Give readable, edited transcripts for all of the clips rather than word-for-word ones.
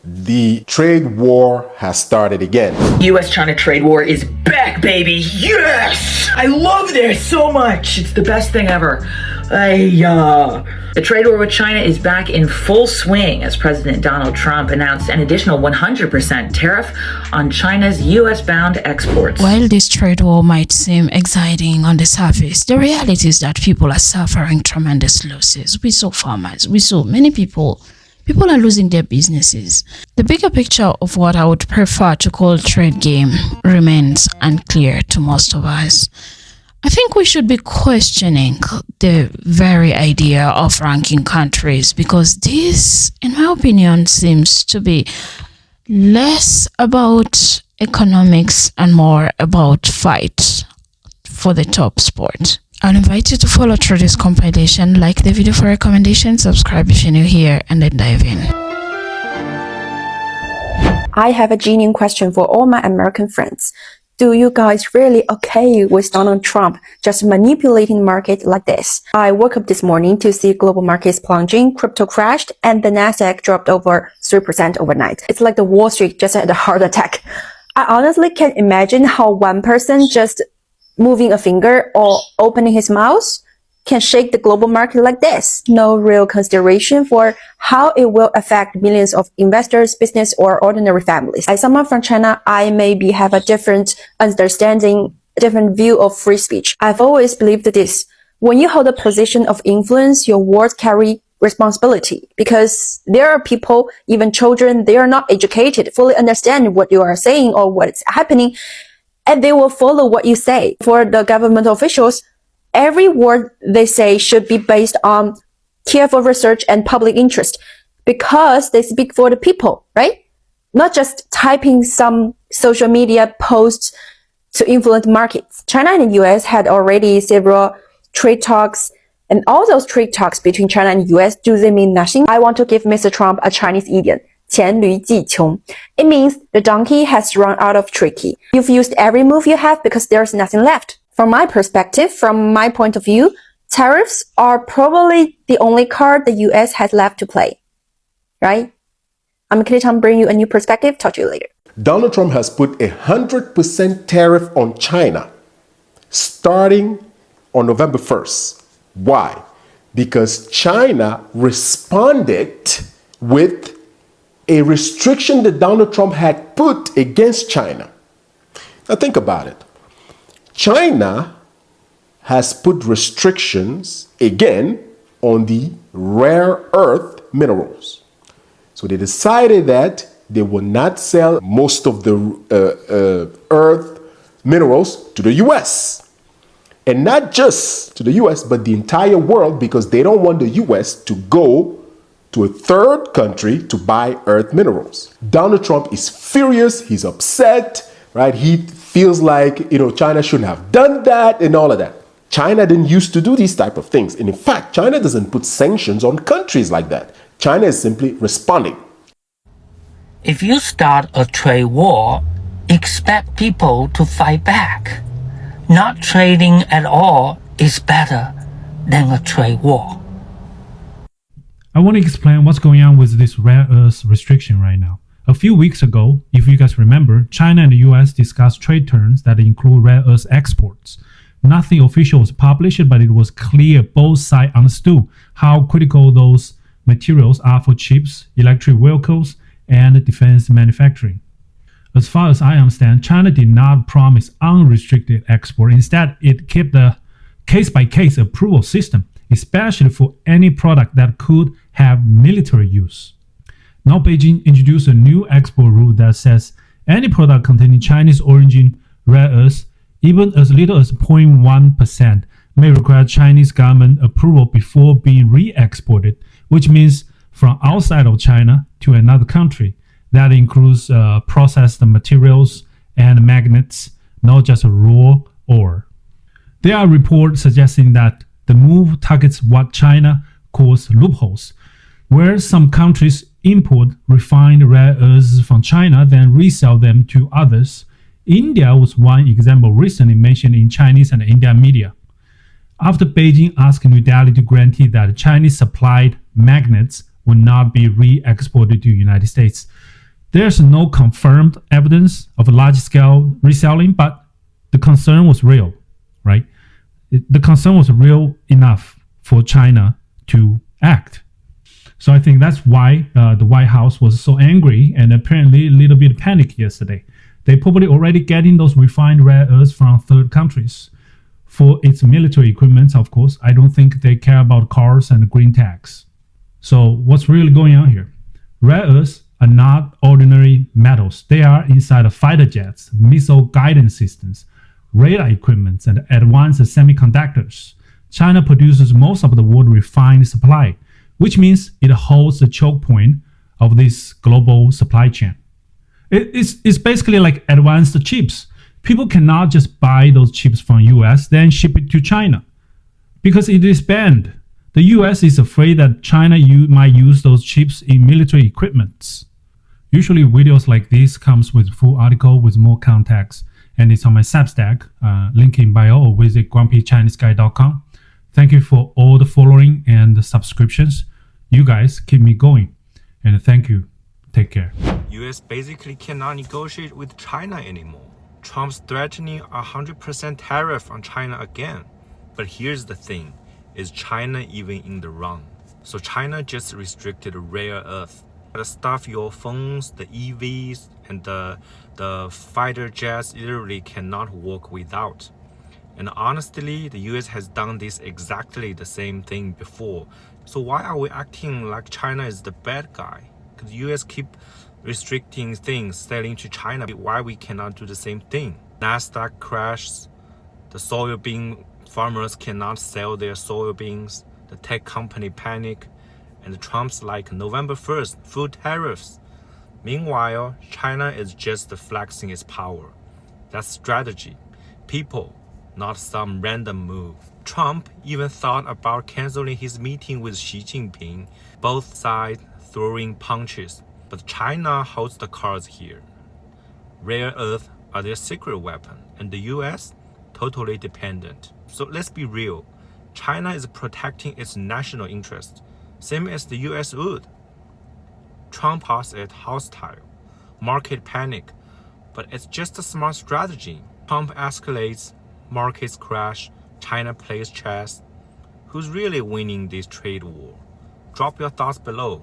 the trade war has started again. US-China trade war is back, baby! Yes! I love this so much! It's the best thing ever. The trade war with China is back in full swing as President Donald Trump announced an additional 100% tariff on China's US-bound exports. While this trade war might seem exciting on the surface, the reality is that people are suffering tremendous losses. We saw farmers, we saw many people are losing their businesses. The bigger picture of what I would prefer to call trade game remains unclear to most of us. I think we should be questioning the very idea of ranking countries, because this, in my opinion, seems to be less about economics and more about fight for the top sport. I'll invite you to follow through this compilation, like the video for recommendations, subscribe if you're new here, and then dive in. I have a genuine question for all my American friends. Do you guys really okay with Donald Trump just manipulating market like this? I woke up this morning to see global markets plunging, crypto crashed, and the Nasdaq dropped over 3% overnight. It's like the Wall Street just had a heart attack. I honestly can't imagine how one person just moving a finger or opening his mouth can shake the global market like this. No real consideration for how it will affect millions of investors, business, or ordinary families. As someone from China, I maybe have a different understanding, a different view of free speech. I've always believed this. When you hold a position of influence, your words carry responsibility, because there are people, even children, they are not educated, fully understand what you are saying or what's happening, and they will follow what you say. For the government officials, every word they say should be based on careful research and public interest, because they speak for the people, right? Not just typing some social media posts to influence markets. China and the US had already several trade talks, and all those trade talks between China and US, do they mean nothing? I want to give Mr. Trump a Chinese idiom. 黔驴技穷. It means the donkey has run out of tricky. You've used every move you have because there's nothing left. From my perspective, from my point of view, tariffs are probably the only card the US has left to play. Right? I'm Kitty Tom, bringing you a new perspective. Talk to you later. Donald Trump has put 100% tariff on China starting on November 1st. Why? Because China responded with a restriction that Donald Trump had put against China. Now think about it. China has put restrictions again on the rare earth minerals. So they decided that they will not sell most of the earth minerals to the US. And not just to the US, but the entire world, because they don't want the US to go to a third country to buy earth minerals. Donald Trump is furious, he's upset, right? He feels like, China shouldn't have done that and all of that. China didn't used to do these type of things. And in fact, China doesn't put sanctions on countries like that. China is simply responding. If you start a trade war, expect people to fight back. Not trading at all is better than a trade war. I want to explain what's going on with this rare earth restriction right now. A few weeks ago, if you guys remember, China and the US discussed trade terms that include rare earth exports. Nothing official was published, but it was clear both sides understood how critical those materials are for chips, electric vehicles, and defense manufacturing. As far as I understand, China did not promise unrestricted export. Instead, it kept the case-by-case approval system, especially for any product that could have military use. Now Beijing introduced a new export rule that says any product containing Chinese origin rare earths, even as little as 0.1%, may require Chinese government approval before being re-exported, which means from outside of China to another country. That includes processed materials and magnets, not just raw ore. There are reports suggesting that the move targets what China calls loopholes, where some countries import refined rare earths from China, then resell them to others. India was one example recently mentioned in Chinese and Indian media. After Beijing asked New Delhi to guarantee that Chinese supplied magnets would not be re-exported to the United States, There's no confirmed evidence of large-scale reselling, but the concern was real, right? The concern was real enough for China to act. So I think that's why the White House was so angry and apparently a little bit panicked yesterday. They probably already getting those refined rare earths from third countries for its military equipment, of course. I don't think they care about cars and green tags. So what's really going on here? Rare earths are not ordinary metals. They are inside of fighter jets, missile guidance systems, radar equipment, and advanced semiconductors. China produces most of the world refined supply, which means it holds the choke point of this global supply chain. It's basically like advanced chips. People cannot just buy those chips from US, then ship it to China because it is banned. The US is afraid that China might use those chips in military equipment. Usually videos like this comes with full article with more context, and it's on my Substack, link in bio, or visit grumpychineseguy.com. Thank you for all the following and the subscriptions. You guys keep me going, and thank you. Take care. US basically cannot negotiate with China anymore. Trump's threatening 100% tariff on China again. But here's the thing, is China even in the wrong? So China just restricted rare earth. The stuff your phones, the EVs, and the fighter jets literally cannot work without. And honestly, the US has done this exactly the same thing before. So why are we acting like China is the bad guy? Because the US keep restricting things selling to China. Why we cannot do the same thing? Nasdaq crashes, the soybean farmers cannot sell their soybeans, the tech company panic, and Trump's like November 1st, full tariffs. Meanwhile, China is just flexing its power. That's strategy. People, not some random move. Trump even thought about canceling his meeting with Xi Jinping, both sides throwing punches. But China holds the cards here. Rare earth are their secret weapon, and the US totally dependent. So let's be real. China is protecting its national interest, same as the US would. Trump calls it hostile, market panic, but it's just a smart strategy. Trump escalates, markets crash, China plays chess. Who's really winning this trade war? Drop your thoughts below.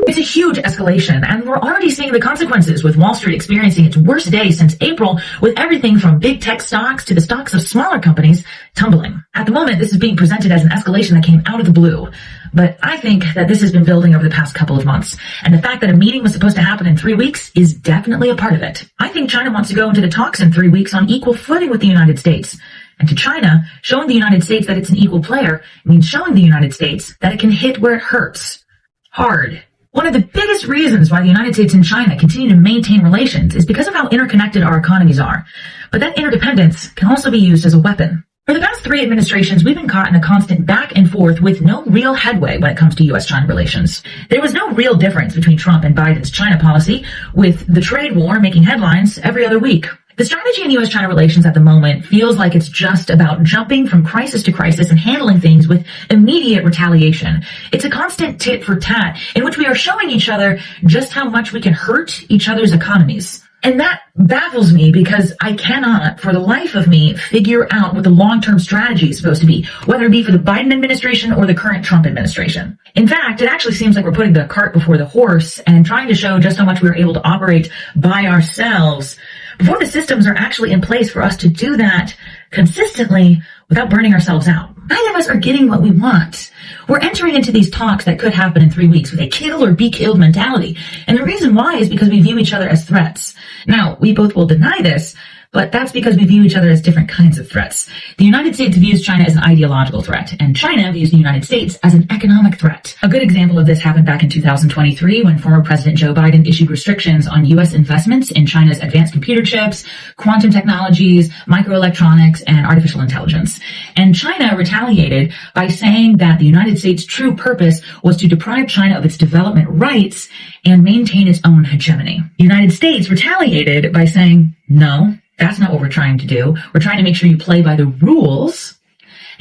It's a huge escalation, and we're already seeing the consequences, with Wall Street experiencing its worst day since April, with everything from big tech stocks to the stocks of smaller companies tumbling. At the moment, this is being presented as an escalation that came out of the blue. But I think that this has been building over the past couple of months, and the fact that a meeting was supposed to happen in 3 weeks is definitely a part of it. I think China wants to go into the talks in 3 weeks on equal footing with the United States. And to China, showing the United States that it's an equal player means showing the United States that it can hit where it hurts. Hard. One of the biggest reasons why the United States and China continue to maintain relations is because of how interconnected our economies are. But that interdependence can also be used as a weapon. For the past 3 administrations, we've been caught in a constant back and forth with no real headway when it comes to U.S.-China relations. There was no real difference between Trump and Biden's China policy, with the trade war making headlines every other week. The strategy in U.S.-China relations at the moment feels like it's just about jumping from crisis to crisis and handling things with immediate retaliation. It's a constant tit for tat in which we are showing each other just how much we can hurt each other's economies. And that baffles me because I cannot, for the life of me, figure out what the long-term strategy is supposed to be, whether it be for the Biden administration or the current Trump administration. In fact, it actually seems like we're putting the cart before the horse and trying to show just how much we're able to operate by ourselves before the systems are actually in place for us to do that consistently without burning ourselves out. Neither of us are getting what we want. We're entering into these talks that could happen in 3 weeks with a kill or be killed mentality. And the reason why is because we view each other as threats. Now, we both will deny this, but that's because we view each other as different kinds of threats. The United States views China as an ideological threat, and China views the United States as an economic threat. A good example of this happened back in 2023 when former President Joe Biden issued restrictions on U.S. investments in China's advanced computer chips, quantum technologies, microelectronics, and artificial intelligence. And China retaliated by saying that the United States' true purpose was to deprive China of its development rights and maintain its own hegemony. The United States retaliated by saying, no, that's not what we're trying to do. We're trying to make sure you play by the rules.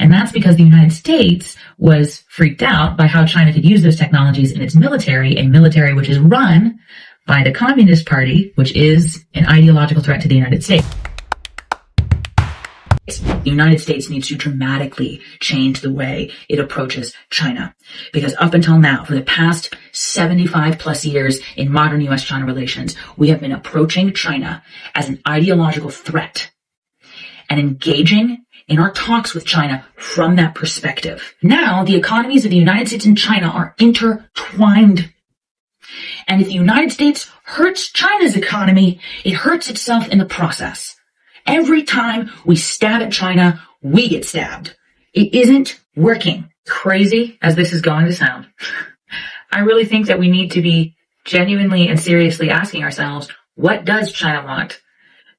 And that's because the United States was freaked out by how China could use those technologies in its military, a military which is run by the Communist Party, which is an ideological threat to the United States. The United States needs to dramatically change the way it approaches China. Because up until now, for the past 75 plus years in modern US-China relations, we have been approaching China as an ideological threat and engaging in our talks with China from that perspective. Now, the economies of the United States and China are intertwined. And if the United States hurts China's economy, it hurts itself in the process. Every time we stab at China, we get stabbed. It isn't working. Crazy as this is going to sound, I really think that we need to be genuinely and seriously asking ourselves, what does China want?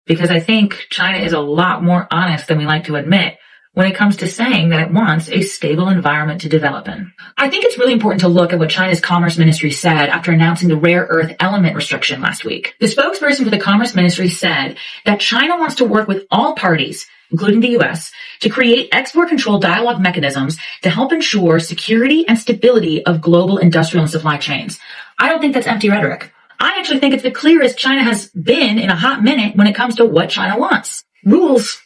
Because I think China is a lot more honest than we like to admit when it comes to saying that it wants a stable environment to develop in. I think it's really important to look at what China's Commerce Ministry said after announcing the rare earth element restriction last week. The spokesperson for the Commerce Ministry said that China wants to work with all parties, including the US, to create export control dialogue mechanisms to help ensure security and stability of global industrial and supply chains. I don't think that's empty rhetoric. I actually think it's the clearest China has been in a hot minute when it comes to what China wants. Rules.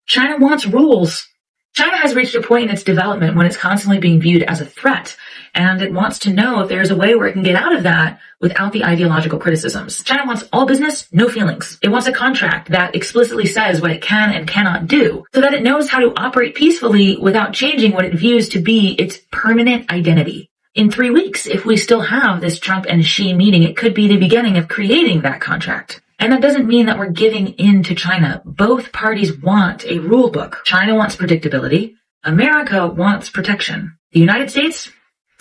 China wants rules. China has reached a point in its development when it's constantly being viewed as a threat, and it wants to know if there's a way where it can get out of that without the ideological criticisms. China wants all business, no feelings. It wants a contract that explicitly says what it can and cannot do, so that it knows how to operate peacefully without changing what it views to be its permanent identity. In 3 weeks, if we still have this Trump and Xi meeting, it could be the beginning of creating that contract. And that doesn't mean that we're giving in to China. Both parties want a rule book. China wants predictability. America wants protection. The United States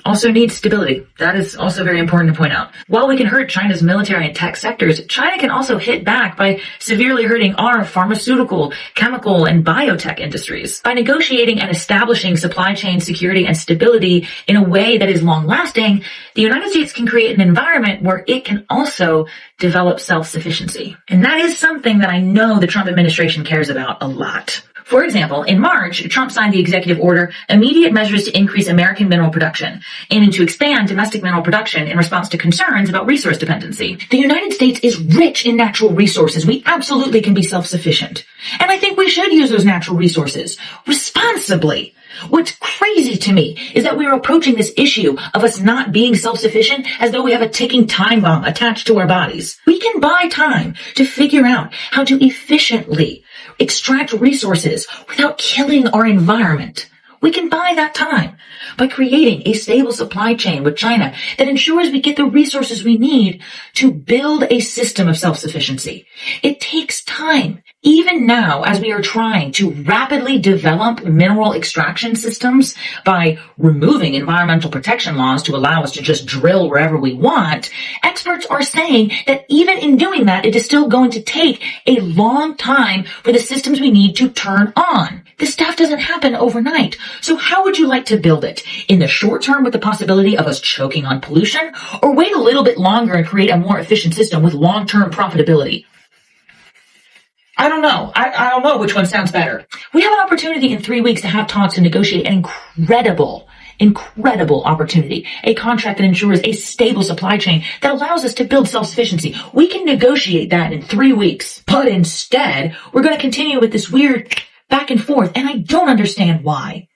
also needs stability. That is also very important to point out. While we can hurt China's military and tech sectors, China can also hit back by severely hurting our pharmaceutical, chemical, and biotech industries. By negotiating and establishing supply chain security and stability in a way that is long-lasting, the United States can create an environment where it can also develop self-sufficiency. And that is something that I know the Trump administration cares about a lot. For example, in March, Trump signed the executive order, Immediate Measures to Increase American Mineral Production, aiming to expand domestic mineral production in response to concerns about resource dependency. The United States is rich in natural resources. We absolutely can be self-sufficient. And I think we should use those natural resources responsibly. What's crazy to me is that we are approaching this issue of us not being self-sufficient as though we have a ticking time bomb attached to our bodies. We can buy time to figure out how to efficiently extract resources without killing our environment. We can buy that time by creating a stable supply chain with China that ensures we get the resources we need to build a system of self-sufficiency. It takes time. Even now, as we are trying to rapidly develop mineral extraction systems by removing environmental protection laws to allow us to just drill wherever we want, experts are saying that even in doing that, it is still going to take a long time for the systems we need to turn on. This stuff doesn't happen overnight. So how would you like to build it? In the short term with the possibility of us choking on pollution, or wait a little bit longer and create a more efficient system with long-term profitability? I don't know. I don't know which one sounds better. We have an opportunity in 3 weeks to have talks and negotiate an incredible opportunity. A contract that ensures a stable supply chain that allows us to build self-sufficiency. We can negotiate that in 3 weeks. But instead, we're going to continue with this weird back and forth, and I don't understand why.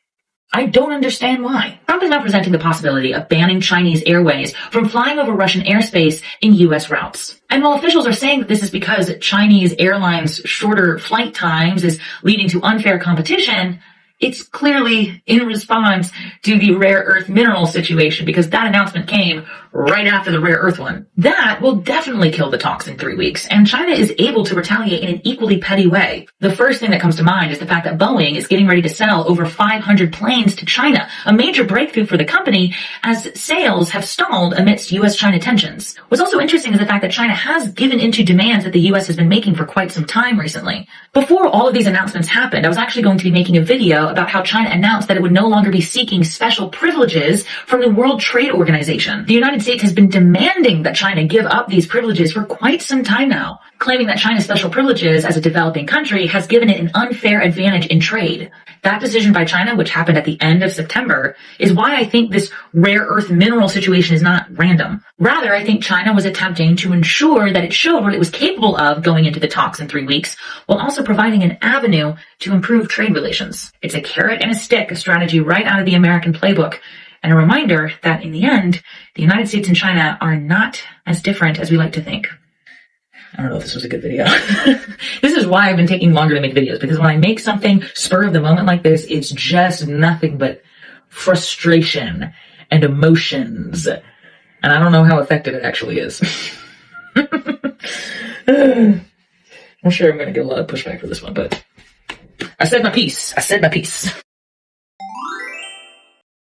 Trump is now presenting the possibility of banning Chinese airways from flying over Russian airspace in U.S. routes. And while officials are saying that this is because Chinese airlines' shorter flight times is leading to unfair competition, it's clearly in response to the rare earth mineral situation, because that announcement came right after the rare earth one. That will definitely kill the talks in 3 weeks, and China is able to retaliate in an equally petty way. The first thing that comes to mind is the fact that Boeing is getting ready to sell over 500 planes to China, a major breakthrough for the company as sales have stalled amidst U.S.-China tensions. What's also interesting is the fact that China has given into demands that the U.S. has been making for quite some time recently. Before all of these announcements happened, I was actually going to be making a video about how China announced that it would no longer be seeking special privileges from the World Trade Organization. The United States has been demanding that China give up these privileges for quite some time now. claiming that China's special privileges as a developing country has given it an unfair advantage in trade. That decision by China, which happened at the end of September, is why I think this rare earth mineral situation is not random. Rather, I think China was attempting to ensure that it showed what it was capable of going into the talks in 3 weeks, while also providing an avenue to improve trade relations. It's a carrot and a stick, a strategy right out of the American playbook, and a reminder that in the end, the United States and China are not as different as we like to think. I don't know if this was a good video. This is why I've been taking longer to make videos, because when I make something spur of the moment like this, it's just nothing but frustration and emotions. And I don't know how effective it actually is. I'm sure I'm going to get a lot of pushback for this one, but I said my piece.